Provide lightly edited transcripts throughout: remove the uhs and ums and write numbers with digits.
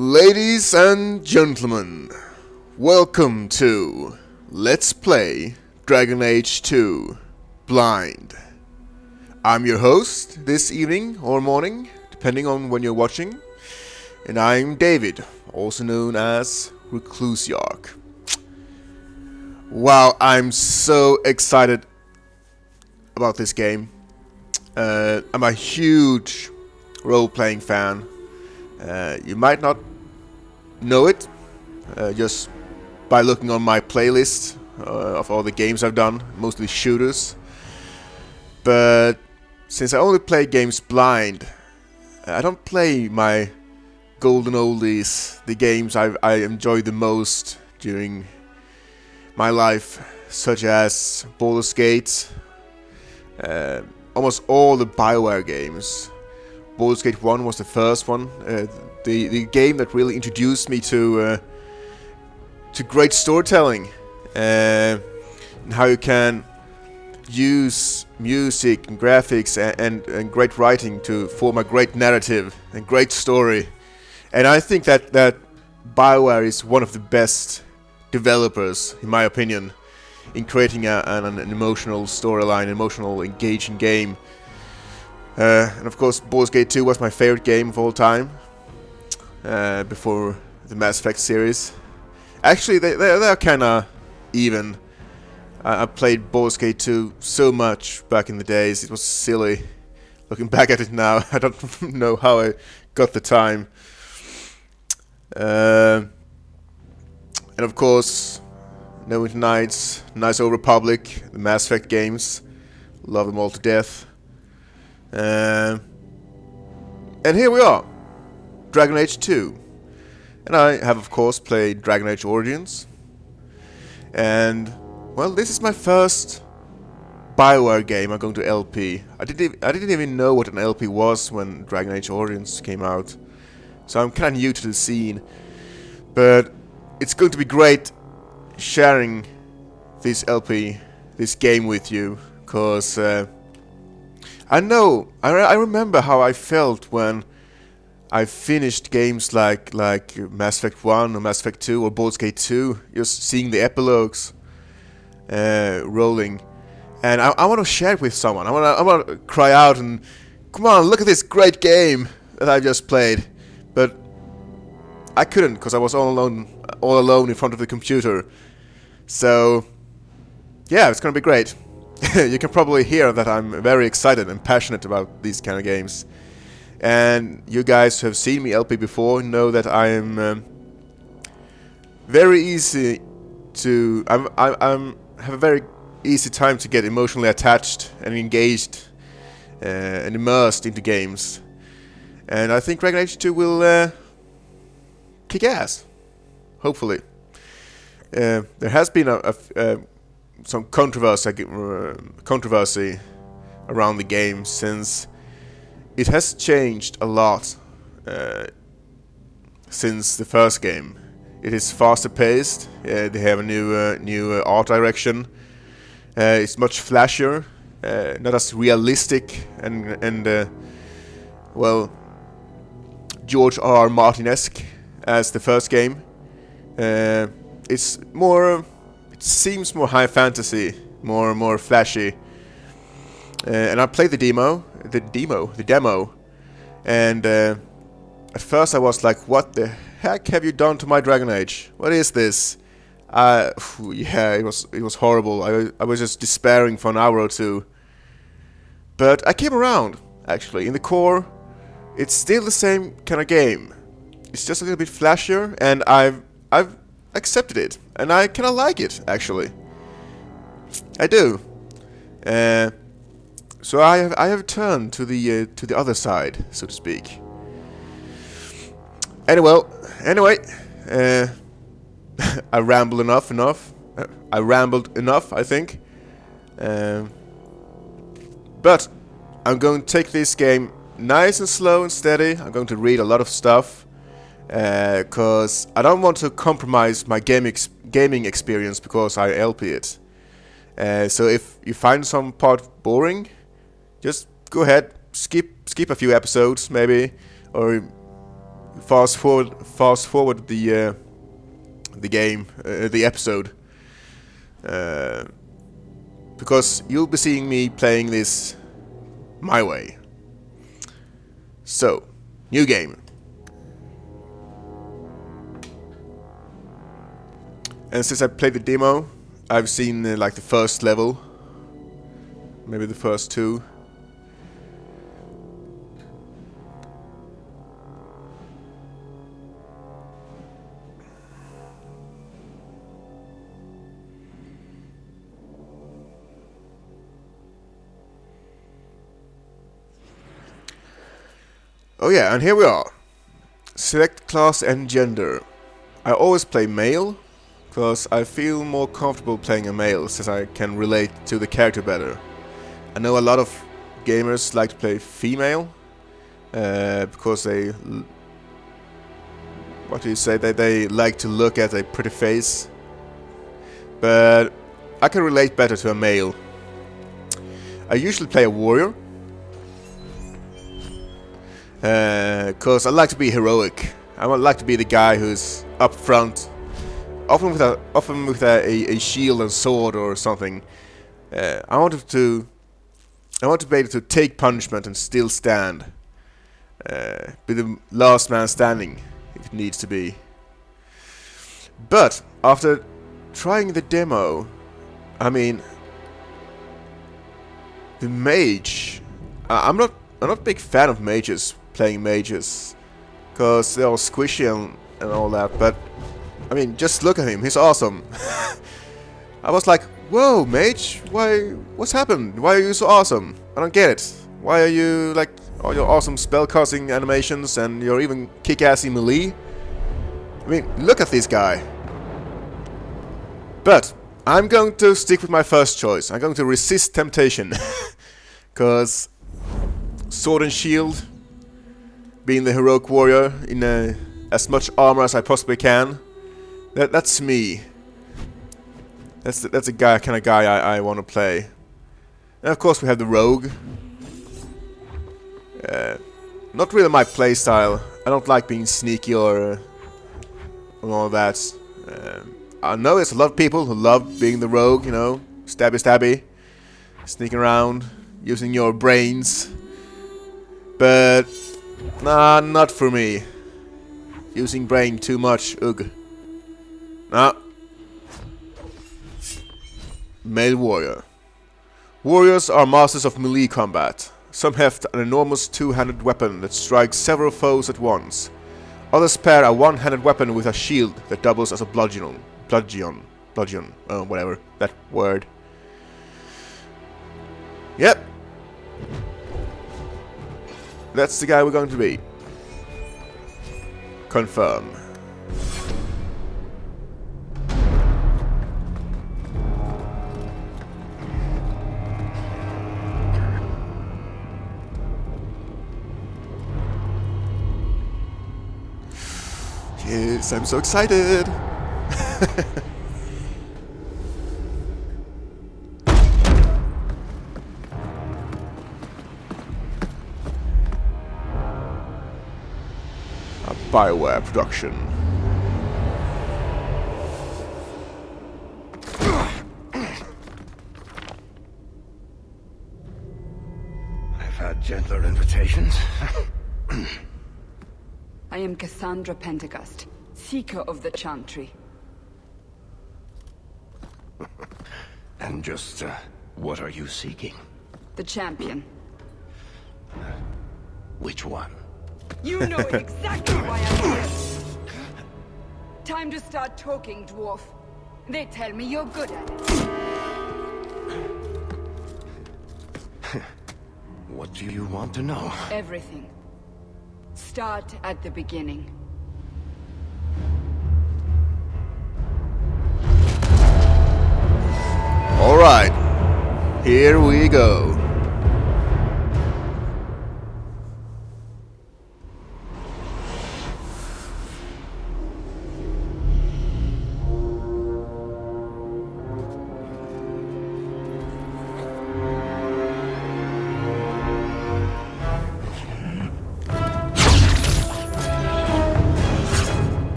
Ladies and gentlemen, welcome to Let's Play Dragon Age 2 Blind. I'm your host this evening or morning, depending on when you're watching, and I'm David, also known as Recluse Yark. Wow, I'm so excited about this game. I'm a huge role-playing fan. You might not know it just by looking on my playlist of all the games I've done, mostly shooters. But since I only play games blind, I don't play my golden oldies, the games I enjoy the most during my life, such as Baldur's Gate, almost all the BioWare games. Baldur's Gate 1 was the first one, the game that really introduced me to great storytelling, and how you can use music and graphics and great writing to form a great narrative and great story. And I think that BioWare is one of the best developers, in my opinion, in creating an emotional storyline, emotional engaging game. And of course, Baldur's Gate 2 was my favorite game of all time, before the Mass Effect series. Actually, they're kinda even. I played Baldur's Gate 2 so much back in the days, it was silly. Looking back at it now, I don't know how I got the time. And of course, Neverwinter Nights, Knights of the Republic, the Mass Effect games, love them all to death. And here we are, Dragon Age 2. And I have of course played Dragon Age Origins. And well, this is my first BioWare game I'm going to LP. I didn't even know what an LP was when Dragon Age Origins came out. So I'm kinda new to the scene. But it's going to be great sharing this LP, this game with you, cause I remember how I felt when I finished games like Mass Effect 1 or Mass Effect 2 or Baldur's Gate 2, just seeing the epilogues rolling, and I want to share it with someone. I want to cry out and, come on, look at this great game that I just played, but I couldn't because I was all alone in front of the computer. So yeah, it's gonna be great. You can probably hear that I'm very excited and passionate about these kind of games. And you guys who have seen me LP before know that I am very easy to... I have a very easy time to get emotionally attached and engaged and immersed into games. And I think Dragon Age 2 will kick ass, hopefully. There has been some controversy around the game, since it has changed a lot since the first game. It is faster paced. They have a new art direction. It's much flashier, not as realistic and well, George R. Martin-esque as the first game. It's more. It seems more high fantasy, more flashy. And I played the demo, and at first I was like, "What the heck have you done to my Dragon Age? What is this?" Yeah, it was horrible. I was just despairing for an hour or two. But I came around. Actually, in the core, it's still the same kind of game. It's just a little bit flashier, and I've accepted it, and I kind of like it, actually. I do. So I have turned to the other side, so to speak. Anyway, I rambled enough. I rambled enough, I think. But I'm going to take this game nice and slow and steady. I'm going to read a lot of stuff, cause I don't want to compromise my gaming experience because I LP it. So if you find some part boring, just go ahead, skip a few episodes maybe, or fast forward the game, the episode, because you'll be seeing me playing this my way. So, new game. And since I played the demo, I've seen like the first level, maybe the first two. Oh yeah, and here we are. Select class and gender. I always play male, because I feel more comfortable playing a male, since I can relate to the character better. I know a lot of gamers like to play female, because they... what do you say? They like to look at a pretty face. But I can relate better to a male. I usually play a warrior, because I like to be heroic. I would like to be the guy who's up front, often with a shield and sword or something. I want to be able to take punishment and still stand. Be the last man standing if it needs to be. But after trying the demo, I mean, the mage. I'm not a big fan of mages. Playing mages, because they're all squishy and all that, but I mean, just look at him, he's awesome. I was like, whoa, mage, what's happened? Why are you so awesome? I don't get it. Why are you like all your awesome spellcasting animations and you're even kick-assy melee? I mean, look at this guy. But I'm going to stick with my first choice. I'm going to resist temptation, because sword and shield, being the heroic warrior in as much armor as I possibly can. That's me. That's the kind of guy I want to play. And of course we have the rogue. Not really my playstyle. I don't like being sneaky or all that. I know there's a lot of people who love being the rogue, you know, stabby, sneaking around, using your brains. But nah, not for me. Using brain too much, ugh. Nah. Male warrior. Warriors are masters of melee combat. Some heft an enormous two-handed weapon that strikes several foes at once. Others pair a one-handed weapon with a shield that doubles as a bludgeon, whatever, that word. Yep. That's the guy we're going to be. Confirm. Yes, I'm so excited. A BioWare production. I've had gentler invitations. I am Cassandra Pentecost, Seeker of the Chantry. And just, what are you seeking? The champion. Which one? You know exactly why I'm here. Time to start talking, dwarf. They tell me you're good at it. What do you want to know? Everything. Start at the beginning. Alright, here we go.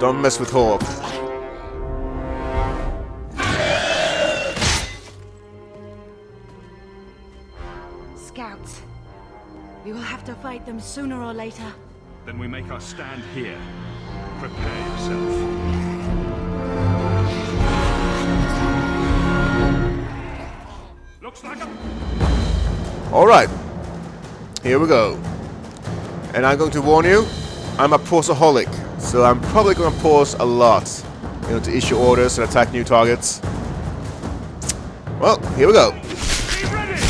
Don't mess with Hawk. Scouts. We will have to fight them sooner or later. Then we make our stand here. Prepare yourself. Looks like a... Alright. Here we go. And I'm going to warn you, I'm a pauseaholic. So I'm probably going to pause a lot. You know, to issue orders and attack new targets. Well, here we go. Be ready!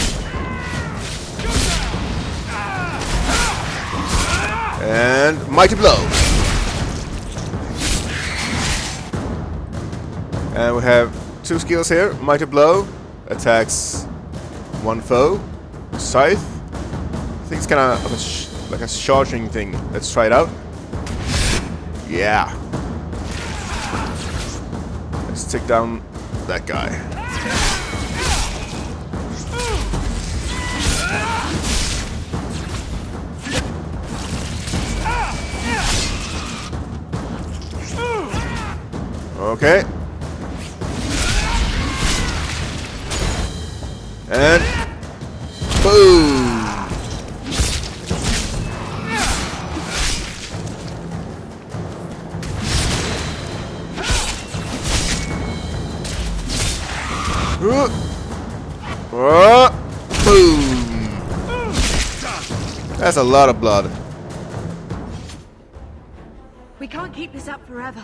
And mighty blow. And we have 2 skills here. Mighty blow attacks 1 foe. Scythe. I think it's kind of like a charging thing. Let's try it out. Yeah. Let's take down that guy. Okay. And boom. Boom. That's a lot of blood. We can't keep this up forever.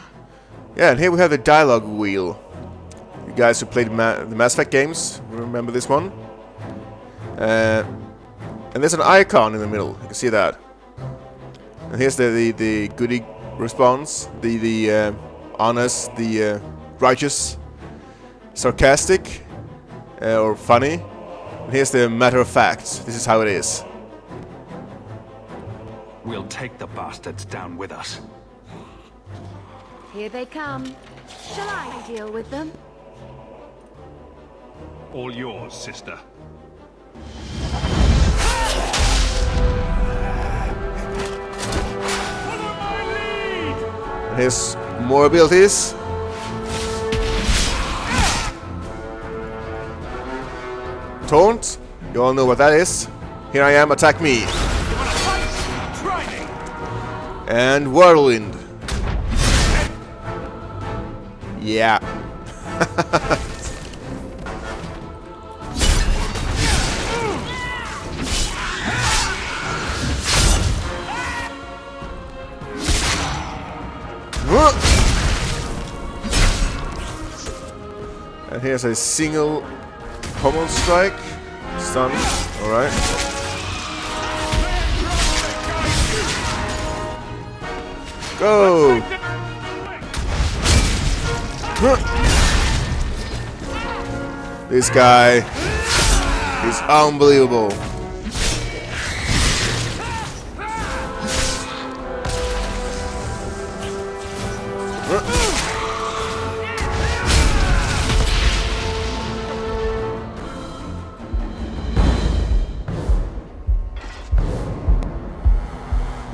Yeah, and here we have the dialogue wheel. You guys who played the Mass Effect games remember this one. And there's an icon in the middle. You can see that. And here's the goody response, the honest, the righteous, sarcastic, or funny. And here's the matter of fact. This is how it is. We'll take the bastards down with us. Here they come. Shall I deal with them? All yours, sister. Follow my lead! And here's more abilities. Taunt. You all know what that is. Here I am, attack me. Try me! And whirlwind. Yeah. And here's a single pommel strike. Stun. Alright. Go! This guy is unbelievable.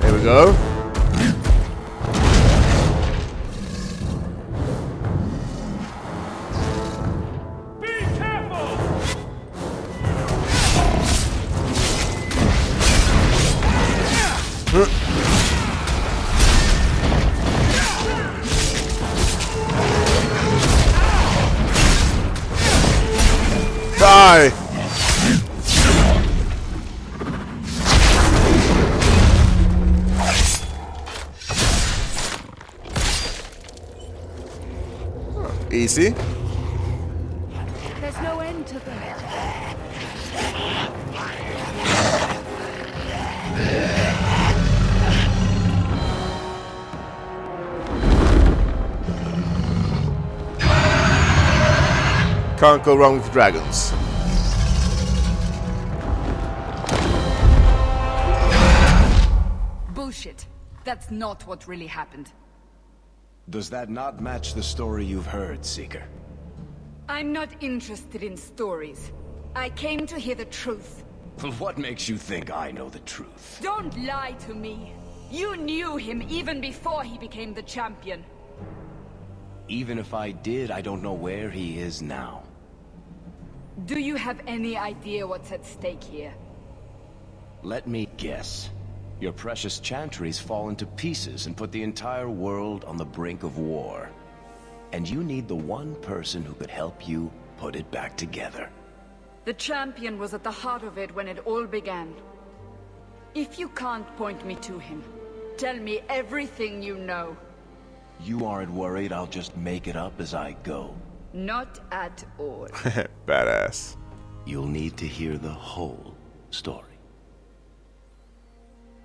There we go. Die! Easy. There's no end to them. Can't go wrong with dragons. Bullshit. That's not what really happened. Does that not match the story you've heard, Seeker? I'm not interested in stories. I came to hear the truth. Well, what makes you think I know the truth? Don't lie to me. You knew him even before he became the champion. Even if I did, I don't know where he is now. Do you have any idea what's at stake here? Let me guess. Your precious chantry's fallen to pieces and put the entire world on the brink of war. And you need the one person who could help you put it back together. The champion was at the heart of it when it all began. If you can't point me to him, tell me everything you know. You aren't worried I'll just make it up as I go? Not at all. Badass. You'll need to hear the whole story.